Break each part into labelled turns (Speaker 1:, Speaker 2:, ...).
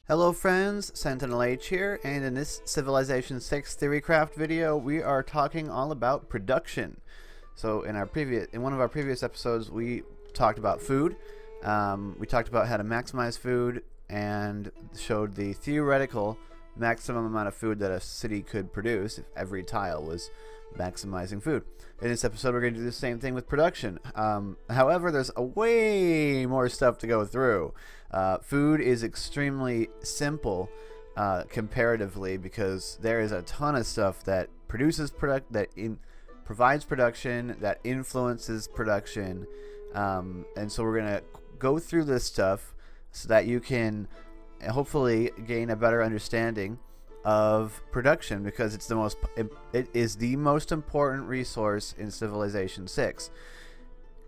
Speaker 1: Hello friends, SentinalhMC here, and in this Civilization 6 Theorycraft video, we are talking all about production. So in one of our previous episodes, we talked about food. We talked about how to maximize food and showed the theoretical maximum amount of food that a city could produce if every tile was maximizing food. In this episode, we're going to do the same thing with production. However, there's way more stuff to go through. Food is extremely simple comparatively, because there is a ton of stuff that produces provides production, that influences production, and so we're going to go through this stuff so that you can hopefully gain a better understanding of production, because it is the most important resource in Civilization 6.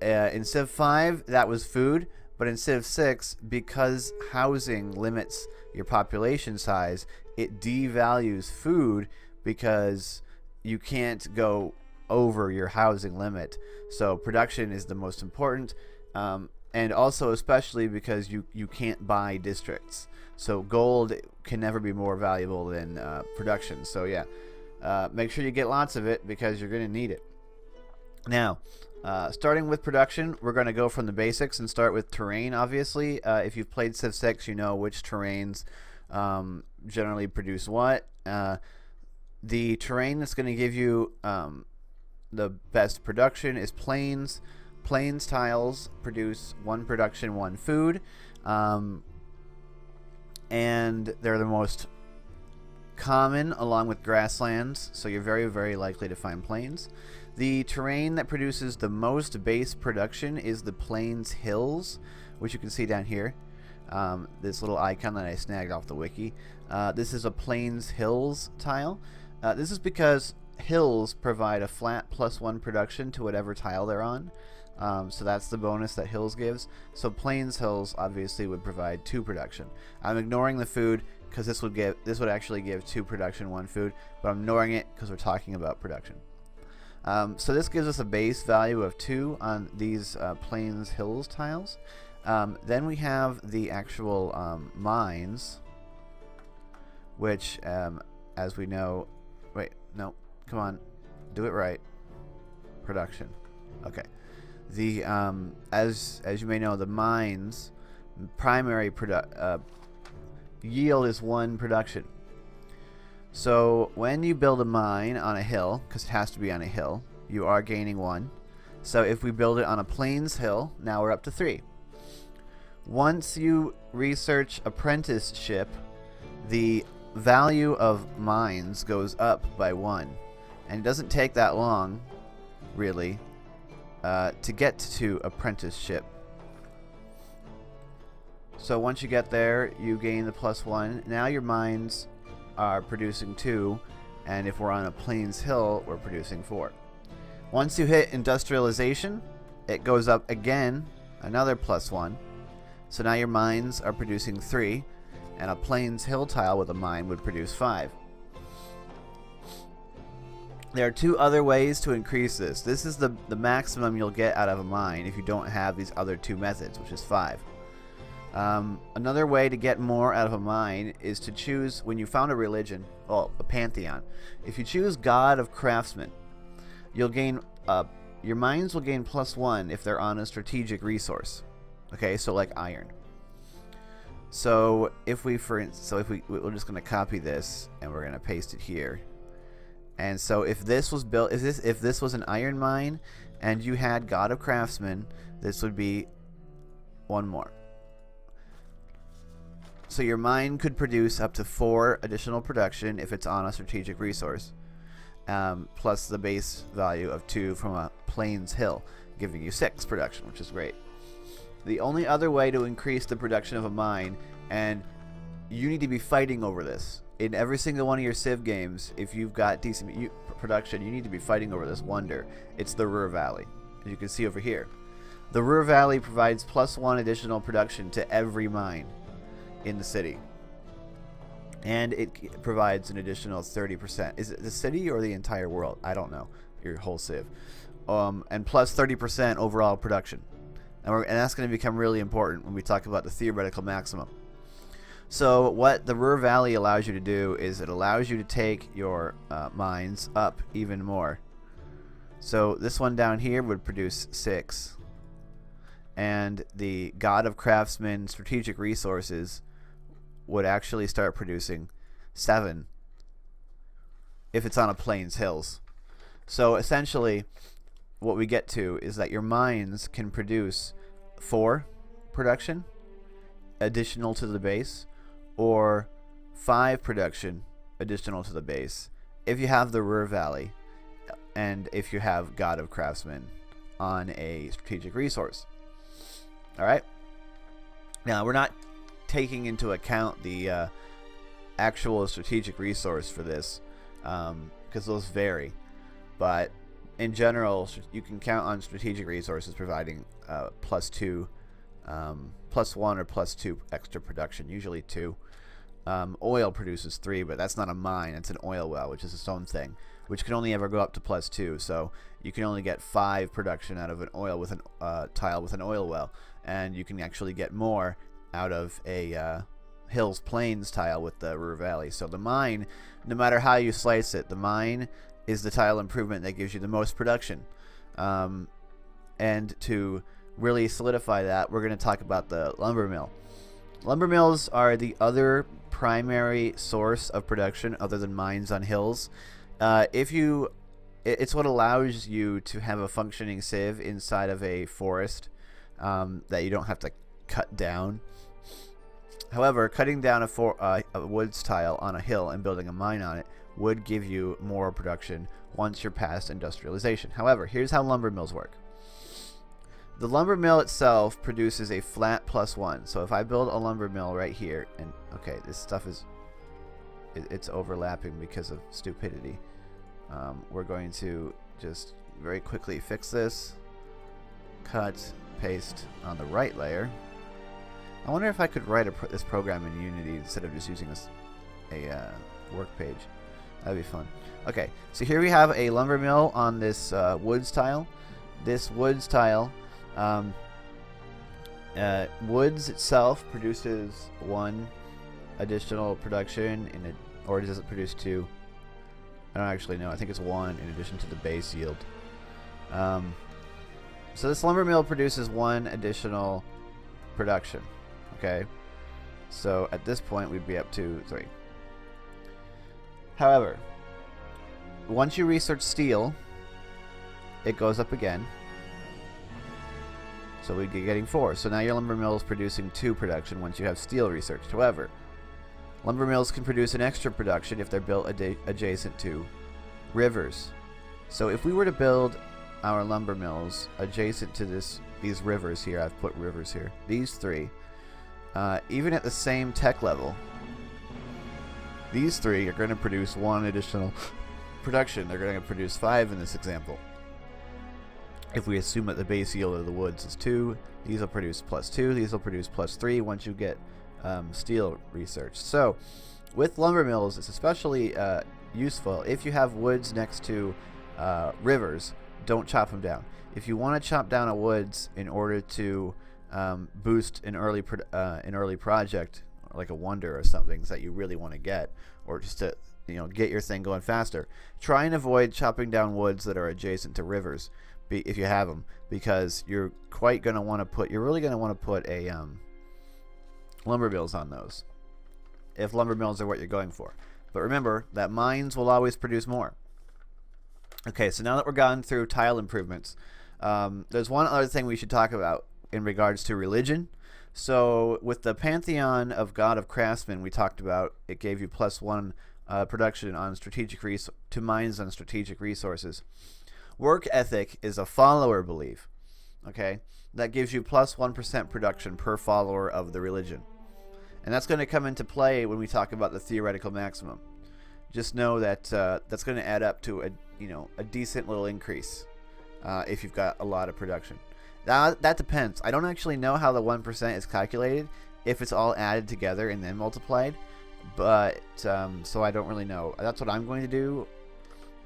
Speaker 1: In Civ 5, that was food, but in Civ 6, because housing limits your population size, it devalues food because you can't go over your housing limit. So production is the most important, and also especially because you can't buy districts. So gold can never be more valuable than production. So yeah, make sure you get lots of it because you're going to need it. Now, starting with production, we're going to go from the basics and start with terrain. Obviously, if you've played Civ 6, you know which terrains generally produce what. The terrain that's going to give you the best production is plains. Plains tiles produce 1 production, 1 food. And they're the most common along with grasslands, so you're very, very likely to find plains. The terrain that produces the most base production is the plains hills, which you can see down here. This little icon that I snagged off the wiki. This is a plains hills tile. This is because hills provide a flat +1 production to whatever tile they're on. So that's the bonus that hills gives. So plains hills obviously would provide 2 production. I'm ignoring the food because this would actually give 2 production, 1 food, but I'm ignoring it because we're talking about production. So this gives us a base value of 2 on these plains hills tiles. Then we have the actual mines, which as we know, wait, no, come on, do it right. Production. Okay. The as you may know, the mines primary yield is 1 production. So when you build a mine on a hill, because it has to be on a hill, you are gaining 1. So if we build it on a plains hill, now we're up to 3. Once you research apprenticeship, the value of mines goes up by 1, and it doesn't take that long, really, to get to apprenticeship. So once you get there, you gain the +1. Now your mines are producing 2, and if we're on a plains hill, we're producing 4. Once you hit industrialization, it goes up again, another +1. So now your mines are producing 3, and a plains hill tile with a mine would produce 5. There are 2 other ways to increase this. This is the maximum you'll get out of a mine if you don't have these other 2 methods, which is 5. Another way to get more out of a mine is to choose, when you found a religion, a pantheon, if you choose God of Craftsmen, you'll gain, your mines will gain +1 if they're on a strategic resource. Okay, so like iron. So if we're just going to copy this and we're going to paste it here. And so if this was built, if this was an iron mine and you had God of Craftsmen, this would be 1 more. So your mine could produce up to 4 additional production if it's on a strategic resource, plus the base value of 2 from a plains hill, giving you 6 production, which is great. The only other way to increase the production of a mine, and you need to be fighting over this, in every single one of your Civ games, if you've got decent production, you need to be fighting over this wonder. It's the Ruhr Valley, as you can see over here. The Ruhr Valley provides +1 additional production to every mine in the city. And it provides an additional 30%. Is it the city or the entire world? I don't know. Your whole Civ. And plus 30% overall production. and that's going to become really important when we talk about the theoretical maximum. So what the Ruhr Valley allows you to do is it allows you to take your mines up even more. So this one down here would produce 6, and the God of Craftsmen strategic resources would actually start producing 7 if it's on a plains hills. So essentially what we get to is that your mines can produce 4 production additional to the base, or 5 production additional to the base if you have the Ruhr Valley and if you have God of Craftsmen on a strategic resource. Alright, now we're not taking into account the actual strategic resource for this, because those vary, but in general you can count on strategic resources providing +2, +1 or +2 extra production, usually 2. Oil produces 3, but that's not a mine, it's an oil well, which is its own thing, which can only ever go up to +2. So you can only get 5 production out of an oil with an tile with an oil well, and you can actually get more out of a hills plains tile with the Ruhr Valley. So the mine, no matter how you slice it, the mine is the tile improvement that gives you the most production. And to really solidify that, we're going to talk about the lumber mill. Lumber mills are the other primary source of production other than mines on hills. It's what allows you to have a functioning sieve inside of a forest that you don't have to cut down. However, cutting down a woods tile on a hill and building a mine on it would give you more production once you're past industrialization. However, here's how lumber mills work. The lumber mill itself produces a flat +1. So if I build a lumber mill right here, and okay, this stuff it's overlapping because of stupidity. We're going to just very quickly fix this. Cut, paste on the right layer. I wonder if I could write this program in Unity instead of just using a work page. That'd be fun. Okay, so here we have a lumber mill on this woods tile. This woods tile, woods itself produces 1 additional production, or does it produce 2? I don't actually know. I think it's 1 in addition to the base yield. So this lumber mill produces 1 additional production. Okay, so at this point we'd be up to 3. However, once you research steel, it goes up again. So we'd be getting 4. So now your lumber mill is producing 2 production once you have steel researched. However, lumber mills can produce an extra production if they're built adjacent to rivers. So if we were to build our lumber mills adjacent to these rivers here, I've put rivers here, these 3, even at the same tech level, these 3 are going to produce 1 additional production. They're going to produce 5 in this example. If we assume that the base yield of the woods is 2, these will produce +2, these will produce +3 once you get steel research. So with lumber mills, it's especially useful if you have woods next to rivers. Don't chop them down. If you want to chop down a woods in order to boost an early project, like a wonder or something that you really want to get, or just to get your thing going faster, try and avoid chopping down woods that are adjacent to rivers if you have them, because you're really going to want to put a lumber mills on those if lumber mills are what you're going for. But remember that mines will always produce more. Okay, so now that we're gone through tile improvements, there's one other thing we should talk about in regards to religion. So with the Pantheon of God of Craftsmen we talked about, it gave you +1 production on to mines on strategic resources. Work ethic is a follower belief, okay? That gives you +1% production per follower of the religion. And that's going to come into play when we talk about the theoretical maximum. Just know that that's going to add up to a decent little increase if you've got a lot of production. That depends. I don't actually know how the 1% is calculated, if it's all added together and then multiplied, but so I don't really know. That's what I'm going to do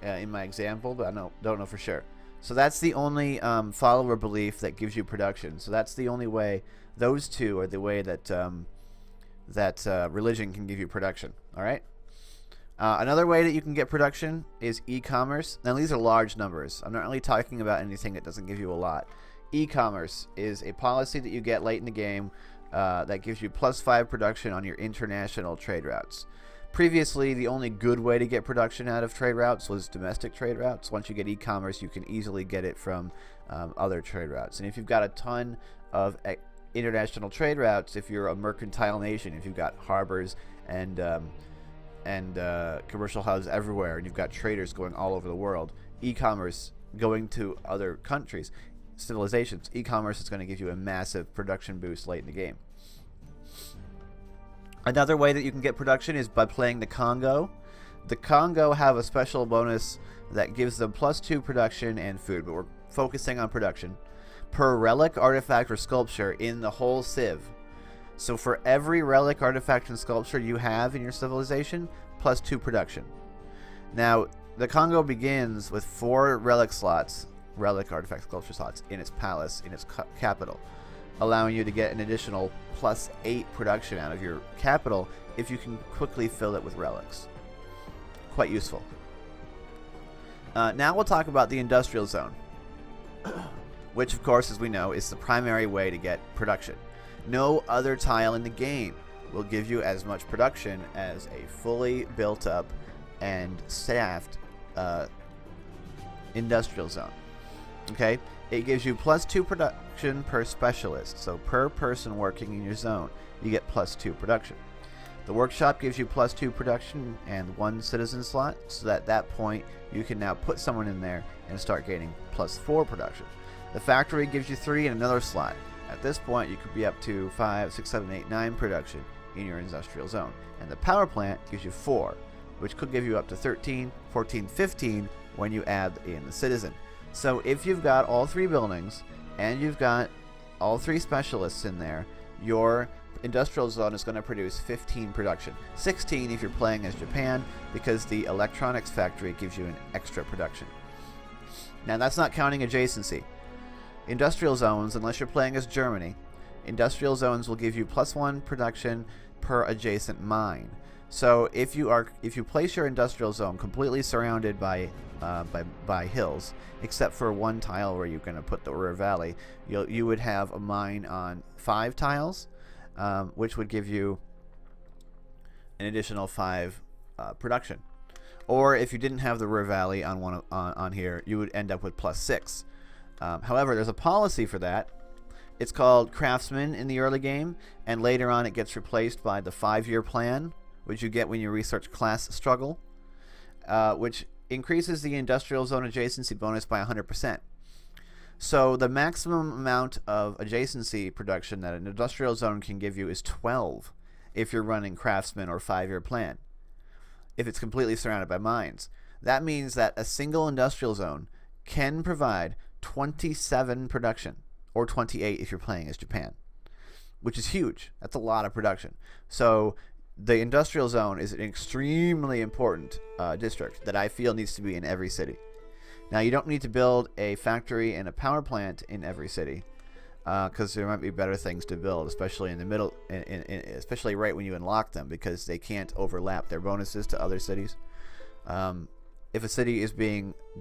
Speaker 1: in my example, but I don't know for sure. So that's the only follower belief that gives you production. So that's the only way. Those two are the way that religion can give you production. All right. Another way that you can get production is e-commerce. Now these are large numbers. I'm not really talking about anything that doesn't give you a lot. E-commerce is a policy that you get late in the game that gives you +5 production on your international trade routes. Previously, the only good way to get production out of trade routes was domestic trade routes. Once you get e-commerce, you can easily get it from other trade routes. And if you've got a ton of international trade routes, if you're a mercantile nation, if you've got harbors and commercial hubs everywhere, and you've got traders going all over the world, e-commerce going to other countries, civilizations, e-commerce is going to give you a massive production boost late in the game. Another way that you can get production is by playing the Congo. The Congo have a special bonus that gives them +2 production and food, but we're focusing on production per relic, artifact, or sculpture in the whole civ. So for every relic, artifact, and sculpture you have in your civilization, +2 production. Now, the Congo begins with 4 relic slots, relic, artifact, sculpture slots in its palace, in its capital, allowing you to get an additional +8 production out of your capital if you can quickly fill it with relics. Quite useful. Now we'll talk about the industrial zone, which of course, as we know, is the primary way to get production. No other tile in the game will give you as much production as a fully built up and staffed industrial zone. Okay? It gives you +2 production per specialist. So per person working in your zone, you get +2 production. The workshop gives you +2 production and 1 citizen slot, so that at that point you can now put someone in there and start gaining +4 production. The factory gives you 3 and another slot. At this point you could be up to 5, 6, 7, 8, 9 production in your industrial zone. And the power plant gives you 4, which could give you up to 13, 14, 15 when you add in the citizen. So if you've got all 3 buildings and you've got all 3 specialists in there, your industrial zone is going to produce 15 production. 16 if you're playing as Japan, because the electronics factory gives you an extra production. Now that's not counting adjacency. Industrial zones, unless you're playing as Germany, industrial zones will give you +1 production per adjacent mine. So if you place your industrial zone completely surrounded by hills, except for 1 tile where you're going to put the Ruhr Valley, you would have a mine on 5 tiles, which would give you an additional 5 production. Or if you didn't have the Ruhr Valley on here, you would end up with +6. However, there's a policy for that. It's called Craftsman in the early game, and later on it gets replaced by the 5-year plan, which you get when you research Class Struggle, which increases the industrial zone adjacency bonus by 100%. So the maximum amount of adjacency production that an industrial zone can give you is 12 if you're running Craftsman or 5-year plan, if it's completely surrounded by mines. That means that a single industrial zone can provide 27 production, or 28 if you're playing as Japan, which is huge. That's a lot of production. So the industrial zone is an extremely important district that I feel needs to be in every city. Now, you don't need to build a factory and a power plant in every city, because there might be better things to build, especially in the middle, especially right when you unlock them, because they can't overlap their bonuses to other cities. If a city is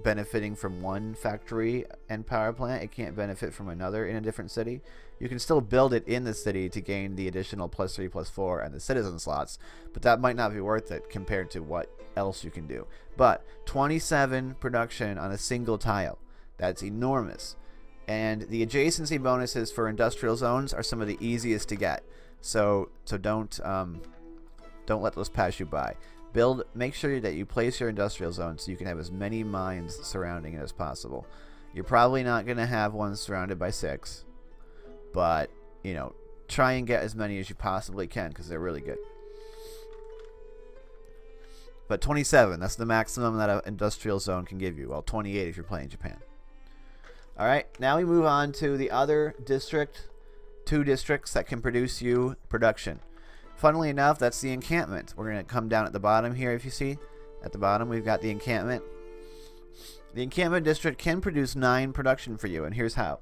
Speaker 1: benefiting from one factory and power plant, it can't benefit from another in a different city. You can still build it in the city to gain the additional +3, +4, and the citizen slots, but that might not be worth it compared to what else you can do. But 27 production on a single tile, that's enormous. And the adjacency bonuses for industrial zones are some of the easiest to get. So don't let those pass you by. Make sure that you place your industrial zone so you can have as many mines surrounding it as possible. You're probably not going to have one surrounded by 6, but try and get as many as you possibly can, because they're really good. But 27, that's the maximum that an industrial zone can give you. Well, 28 if you're playing Japan. Alright, now we move on to the other district, 2 districts that can produce you production. Funnily enough, that's the encampment. We're going to come down at the bottom here. If you see at the bottom, we've got the encampment. The encampment district can produce 9 production for you, and here's how.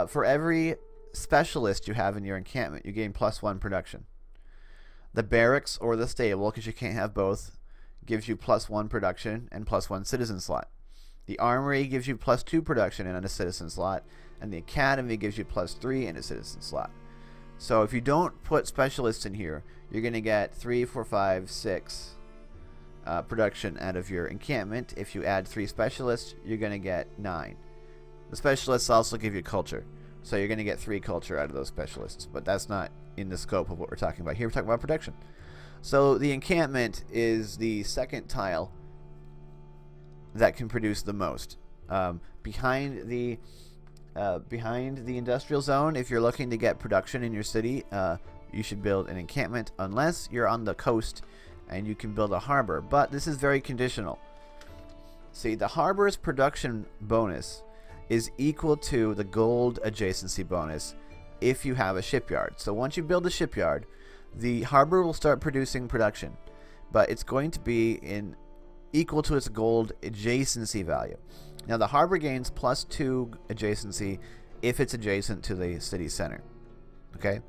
Speaker 1: For every specialist you have in your encampment, you gain +1 production. The barracks or the stable, because you can't have both, gives you +1 production and +1 citizen slot. The armory gives you +2 production and a citizen slot, and the academy gives you +3 and a citizen slot. So if you don't put specialists in here, you're going to get 3, 4, 5, 6 production out of your encampment. If you add 3 specialists, you're going to get 9. The specialists also give you culture, so you're going to get 3 culture out of those specialists, but that's not in the scope of what we're talking about here. We're talking about production. So the encampment is the second tile that can produce the most. Behind the industrial zone, if you're looking to get production in your city, you should build an encampment, unless you're on the coast and you can build a harbor, but this is very conditional. See, the harbor's production bonus is equal to the gold adjacency bonus if you have a shipyard. So once you build a shipyard, the harbor will start producing production, but it's going to be equal to its gold adjacency value. Now the harbor gains +2 adjacency if it's adjacent to the city center. Okay.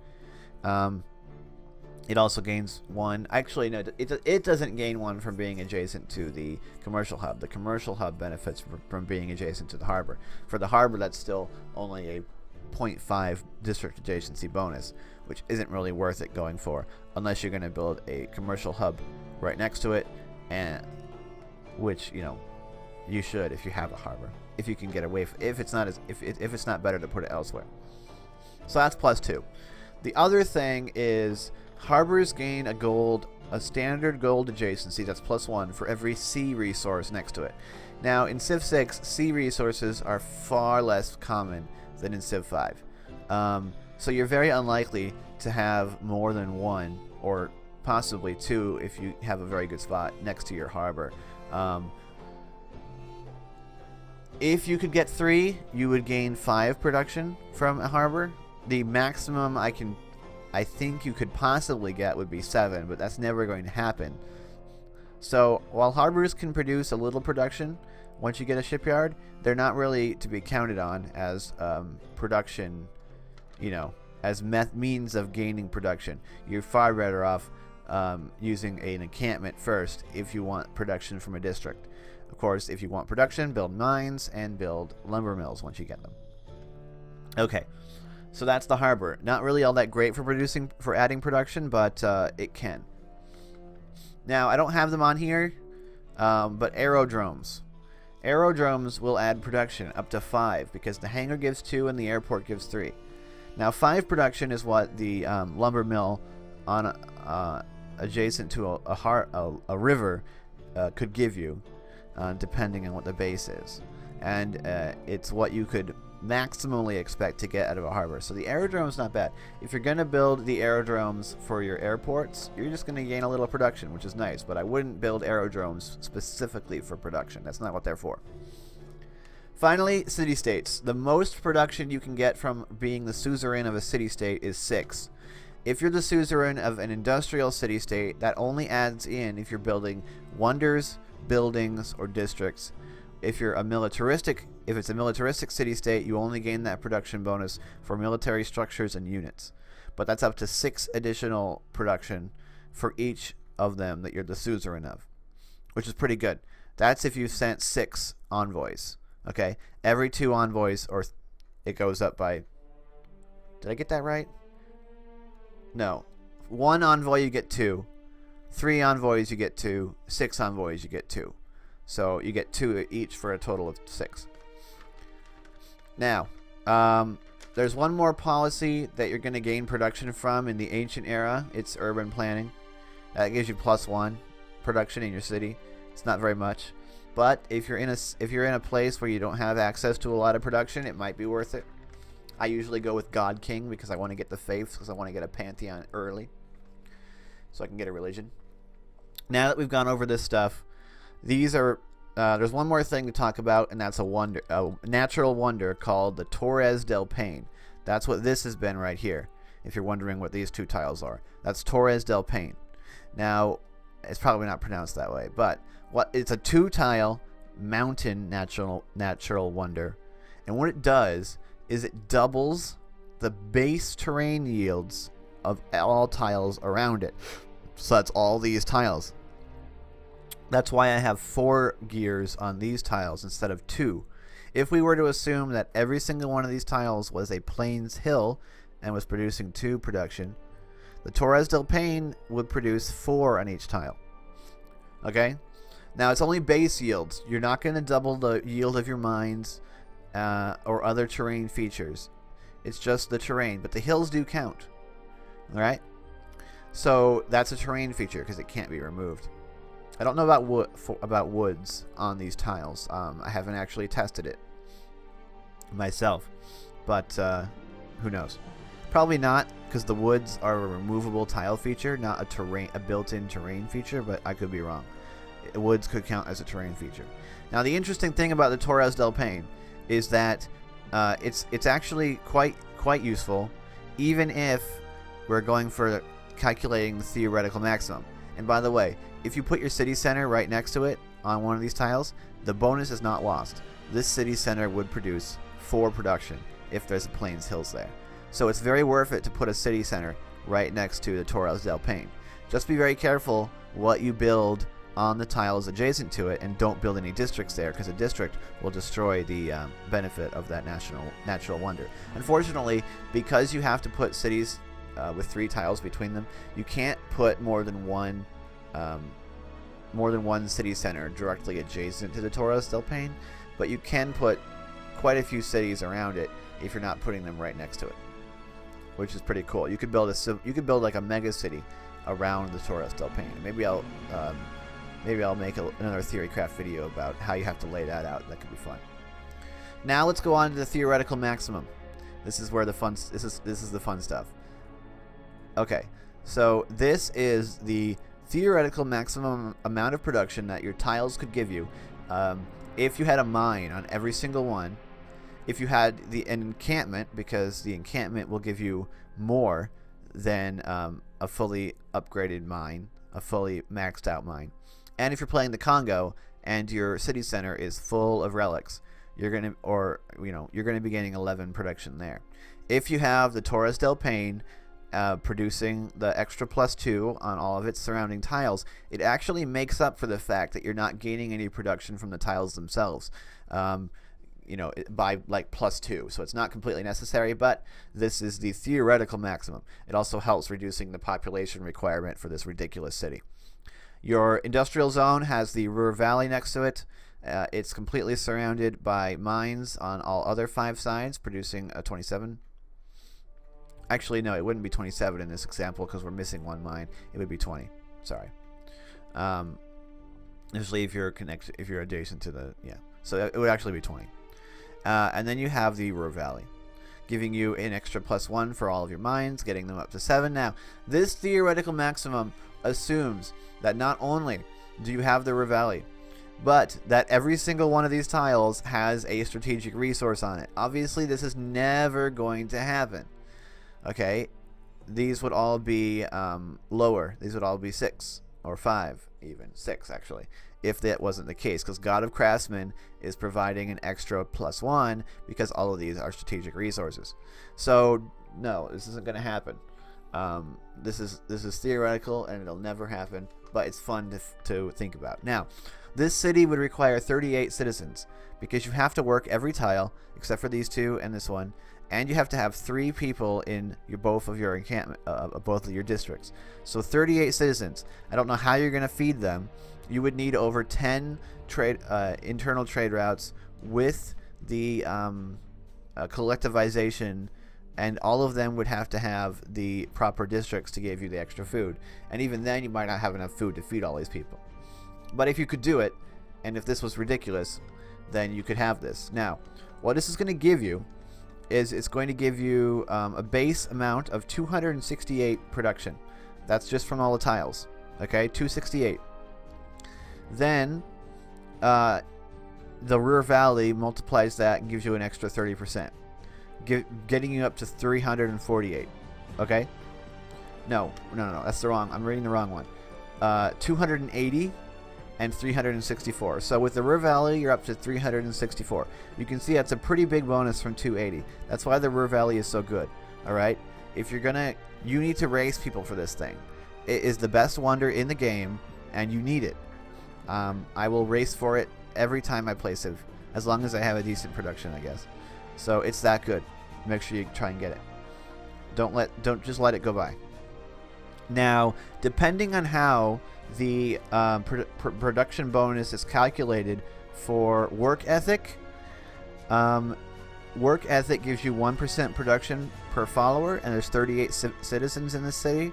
Speaker 1: It also gains 1. Actually, no, it doesn't gain 1 from being adjacent to the commercial hub. The commercial hub benefits from being adjacent to the harbor. For the harbor, that's still only a 0.5 district adjacency bonus, which isn't really worth it going for, unless you're going to build a commercial hub right next to it, and which, you know, you should if you have a harbor. If you can get away from, if it's not better to put it elsewhere. So that's +2. The other thing is harbors gain a standard gold adjacency that's +1 for every sea resource next to it. Now in Civ 6, sea resources are far less common than in Civ 5. So you're very unlikely to have more than 1 or possibly 2 if you have a very good spot next to your harbor. If you could get 3, you would gain 5 production from a harbor. The maximum I think you could possibly get would be 7, but that's never going to happen. So while harbors can produce a little production once you get a shipyard, they're not really to be counted on as production, you know, as means of gaining production. You're far better off using an encampment first if you want production from a district. Of course, if you want production, build mines and build lumber mills once you get them. Okay. So that's the harbor. Not really all that great for adding production, but it can. Now I don't have them on here, but aerodromes. Aerodromes will add production up to 5 because the hangar gives 2 and the airport gives 3. Now 5 production is what the lumber mill on adjacent to a river could give you, depending on what the base is, and it's what you could maximally expect to get out of a harbor. So the aerodrome is not bad. If you're going to build the aerodromes for your airports, you're just going to gain a little production, which is nice, but I wouldn't build aerodromes specifically for production. That's not what they're for. Finally, city-states. The most production you can get from being the suzerain of a city-state is 6. If you're the suzerain of an industrial city-state, that only adds in if you're building wonders, buildings, or districts. If it's a militaristic city-state, you only gain that production bonus for military structures and units. But that's up to 6 additional production for each of them that you're the suzerain of, which is pretty good. That's if you've sent 6 envoys. Okay? Every 2 envoys, or it goes up by... Did I get that right? No. 1 envoy, you get 2. 3 envoys, you get 2. 6 envoys, you get 2. So you get 2 each for a total of 6. Now, there's one more policy that you're going to gain production from in the ancient era. It's urban planning. That gives you +1 production in your city. It's not very much, but if you're in a place where you don't have access to a lot of production, it might be worth it. I usually go with God King because I want to get the faiths, because I want to get a pantheon early, so I can get a religion. Now that we've gone over this stuff, these are there's one more thing to talk about, and that's a natural wonder called the Torres del Paine. That's what this has been right here. If you're wondering what these 2 tiles are, that's Torres del Paine. Now, it's probably not pronounced that way, but it's a 2 tile mountain natural wonder. And what it does is it doubles the base terrain yields of all tiles around it. So that's all these tiles. That's why I have 4 gears on these tiles instead of 2. If we were to assume that every single one of these tiles was a plains hill and was producing 2 production, the Torres del Paine would produce 4 on each tile. Okay? Now it's only base yields. You're not going to double the yield of your mines or other terrain features. It's just the terrain, but the hills do count. Alright? So that's a terrain feature because it can't be removed. I don't know about woods on these tiles. I haven't actually tested it myself, but who knows? Probably not, because the woods are a removable tile feature, not a built-in terrain feature. But I could be wrong. Woods could count as a terrain feature. Now, the interesting thing about the Torres del Paine is that it's actually quite useful, even if we're going for calculating the theoretical maximum. And by the way, if you put your city center right next to it on one of these tiles, the bonus is not lost. This city center would produce 4 production if there's a plains hills there. So it's very worth it to put a city center right next to the Torres del Paine. Just be very careful what you build on the tiles adjacent to it, and don't build any districts there, because a district will destroy the benefit of that natural wonder. Unfortunately, because you have to put cities with 3 tiles between them, you can't put more than one city center directly adjacent to the Torres del Paine, but you can put quite a few cities around it if you're not putting them right next to it, which is pretty cool. You could build like a mega city around the Torres del Paine. Maybe I'll make another Theorycraft video about how you have to lay that out. That could be fun. Now let's go on to the theoretical maximum. This is where the fun. This is the fun stuff. Okay, so this is the theoretical maximum amount of production that your tiles could give you if you had a mine on every single one. If you had an encampment, because the encampment will give you more than a fully upgraded mine, a fully maxed out mine. And if you're playing the Congo and your city center is full of relics, you're gonna be getting 11 production there. If you have the Torres del Paine producing the extra +2 on all of its surrounding tiles, it actually makes up for the fact that you're not gaining any production from the tiles themselves. By like +2, so it's not completely necessary, but this is the theoretical maximum. It also helps reducing the population requirement for this ridiculous city. Your industrial zone has the Ruhr Valley next to it. It's completely surrounded by mines on all other 5 sides, producing a 27. Actually, no, it wouldn't be 27 in this example because we're missing 1 mine. It would be 20. Sorry. Usually, if you're adjacent to the so it would actually be 20. And then you have the Ruhr Valley, giving you an extra +1 for all of your mines, getting them up to 7. Now, this theoretical maximum assumes that not only do you have the Ruhr Valley, but that every single one of these tiles has a strategic resource on it. Obviously, this is never going to happen. Okay, these would all be lower. These would all be 6 or 5, even 6 actually, if that wasn't the case, because God of Craftsmen is providing an extra +1 because all of these are strategic resources. So no, this isn't going to happen. This is theoretical and it'll never happen, but it's fun to think about. Now, this city would require 38 citizens because you have to work every tile except for these 2 and this one, and you have to have 3 people in both of your encampment, both of your districts. So 38 citizens. I don't know how you're going to feed them. You would need over 10 internal trade routes with the collectivization, and all of them would have to have the proper districts to give you the extra food. And even then, you might not have enough food to feed all these people. But if you could do it, and if this was ridiculous, then you could have this. Now, what this is going to give you is it's going to give you a base amount of 268 production. That's just from all the tiles. Okay, 268. Then the Ruhr Valley multiplies that and gives you an extra 30%, getting you up to 348. Okay? No, that's the wrong. I'm reading the wrong one. 280 and 364. So with the Ruhr Valley, you're up to 364. You can see that's a pretty big bonus from 280. That's why the Ruhr Valley is so good. All right, if you're gonna, you need to race people for this thing. It is the best wonder in the game, and you need it. I will race for it every time I play Civ, as long as I have a decent production, I guess. So it's that good. Make sure you try and get it. Don't just let it go by. Now, depending on how the production bonus is calculated for work ethic, work ethic gives you 1% production per follower, and there's 38 citizens in the city.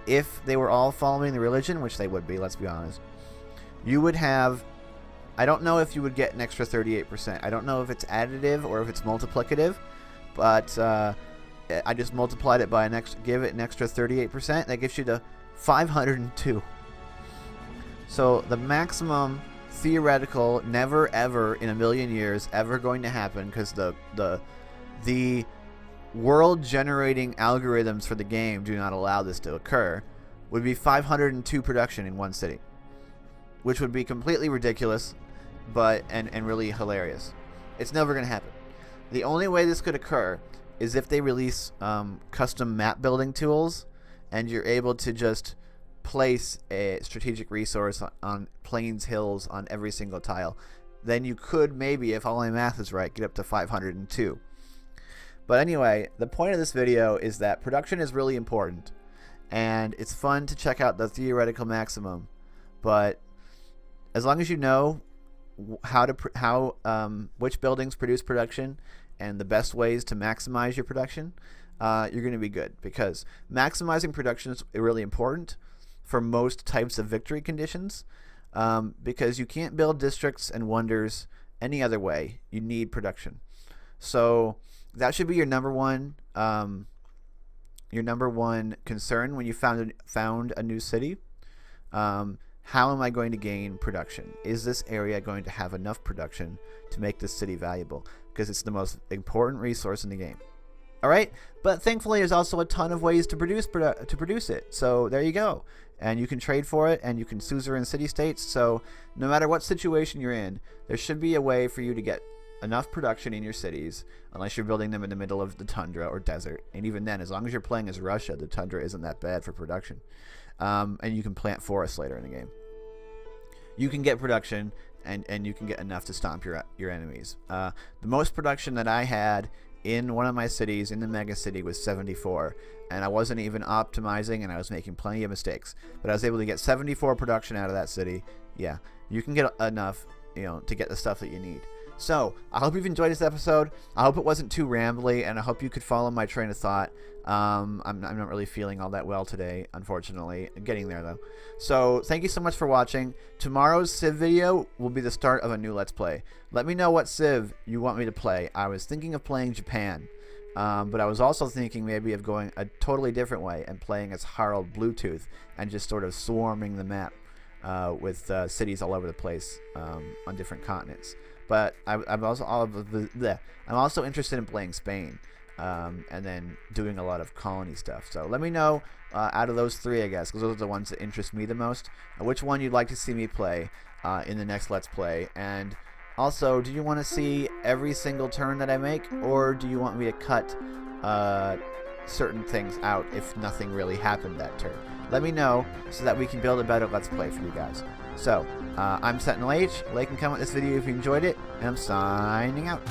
Speaker 1: If they were all following the religion, which they would be, let's be honest, you would have, I don't know if you would get an extra 38%. I don't know if it's additive or if it's multiplicative, but I just multiplied it by give it an extra 38%. That gives you to 502. So the maximum theoretical, never ever in a million years ever going to happen, because the world generating algorithms for the game do not allow this to occur, would be 502 production in one city, which would be completely ridiculous, but and really hilarious. It's never going to happen. The only way this could occur is if they release custom map building tools, and you're able to just place a strategic resource on plains, hills, on every single tile. Then you could maybe, if all my math is right, get up to 502. But anyway, the point of this video is that production is really important, and it's fun to check out the theoretical maximum. But as long as you know which buildings produce production and the best ways to maximize your production, you're going to be good, because maximizing production is really important for most types of victory conditions, because you can't build districts and wonders any other way. You need production. So that should be your number one concern when you found a new city. How am I going to gain production? Is this area going to have enough production to make this city valuable? Because it's the most important resource in the game. All right, but thankfully there's also a ton of ways to produce it. So there you go, and you can trade for it, and you can suzerain city-states. So no matter what situation you're in, there should be a way for you to get enough production in your cities, unless you're building them in the middle of the tundra or desert. And even then, as long as you're playing as Russia, the tundra isn't that bad for production. And you can plant forests later in the game. You can get production, and you can get enough to stomp your enemies. The most production that I had in one of my cities, in the mega city, was 74, and I wasn't even optimizing, and I was making plenty of mistakes, but I was able to get 74 production out of that city. Yeah, you can get enough, to get the stuff that you need. So I hope you've enjoyed this episode. I hope it wasn't too rambly, and I hope you could follow my train of thought. I'm not really feeling all that well today, unfortunately. I'm getting there, though. So thank you so much for watching. Tomorrow's Civ video will be the start of a new Let's Play. Let me know what Civ you want me to play. I was thinking of playing Japan, but I was also thinking maybe of going a totally different way and playing as Harald Bluetooth and just sort of swarming the map with cities all over the place on different continents. But I'm also interested in playing Spain, and then doing a lot of colony stuff. So let me know out of those three, I guess, because those are the ones that interest me the most, which one you'd like to see me play in the next Let's Play. And also, do you want to see every single turn that I make, or do you want me to cut certain things out if nothing really happened that turn? Let me know so that we can build a better Let's Play for you guys. So, I'm Sentinel H. Like and comment this video if you enjoyed it, and I'm signing out.